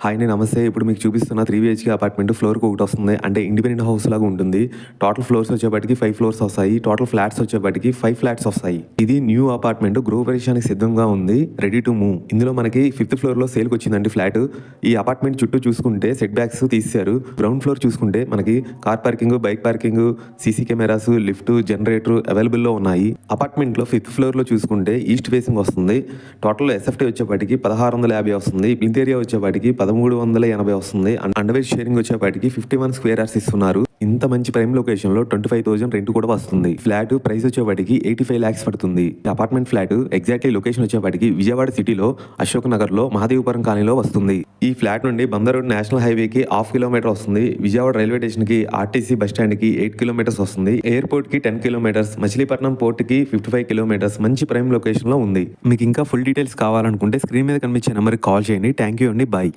Hi అండి, నమస్తే. ఇప్పుడు మీకు చూపిస్తున్న 3 BHK అపార్ట్మెంట్ ఫ్లోర్‌కి ఒకటి వస్తుంది. అంటే ఇండిపెండెంట్ హౌస్ లాగా ఉంటుంది. టోటల్ ఫ్లోర్స్ వచ్చేప్పటికి 5 ఫ్లోర్స్ వస్తాయి. టోటల్ ఫ్లాట్స్ వచ్చేప్పటికి 5 ఫ్లాట్స్ వస్తాయి. ఇది న్యూ అపార్ట్మెంట్ గృహప్రవేశానికి సిద్ధంగా ఉంది. Ready to move. ఇందులో మనకి 5th ఫ్లోర్‌లో సేల్‌కి వచ్చిందండి ఫ్లాట్. ఈ అపార్ట్మెంట్ చుట్టూ చూసుకుంటే సెట్ బ్యాక్స్ తీసేశారు. గ్రౌండ్ ఫ్లోర్ చూసుకుంటే మనకి car parking, bike parking, CC cameras, lift, generator అవైలబుల్లో ఉన్నాయి. అపార్ట్మెంట్లో 5th ఫ్లోర్‌లో చూసుకుంటే ఈస్ట్ ఫేసింగ్ వస్తుంది. టోటల్ ఎస్ఎఫ్టీ వచ్చేప్పటికి 1650 వస్తుంది. ప్లింత్ ఏరియా వచ్చేప్పటికి 1380 వస్తుంది. అండర్వేర్ షేరింగ్ వచ్చేపాటికి 51 స్క్వేర్ యార్డ్స్ ఇస్తున్నారు. ఇంత మంచి ప్రైమ్ లొకేషన్ లో 25,000 రెంట్ కూడా వస్తుంది. ఫ్లాట్ ప్రైస్ వచ్చేపాటికి 85 lakhs పడుతుంది. అపార్ట్మెంట్ ఫ్లాట్ ఎగ్జాక్ట్లీ లొకేషన్ వచ్చేపాటికి విజయవాడ సిటీలో అశోక్ నగర్ లో మహాదేవపురం కాలనీలో వస్తుంది. ఈ ఫ్లాట్ నుండి బందర్ రోడ్ నేషనల్ హైవేకి 1/2 కిలోమీటర్ వస్తుంది. విజయవాడ రైల్వే స్టేషన్ కి ఆర్టీసీ బస్ స్టాండ్ కి 8 కిలోమీటర్స్ వస్తుంది. ఎయిర్పోర్ట్ కి 10 కిలోమీటర్స్, మచిలీపట్నం పోర్ట్ కి 55 కిలోమీటర్స్. మంచి ప్రైమ్ లొకేషన్ లో ఉంది. మీకు ఇంకా ఫుల్ డీటెయిల్స్ కావాలనుకుంటే స్క్రీన్ మీద కనిపించే నెంబర్కి కాల్ చేయండి. థ్యాంక్ యూ అండి. బాయ్.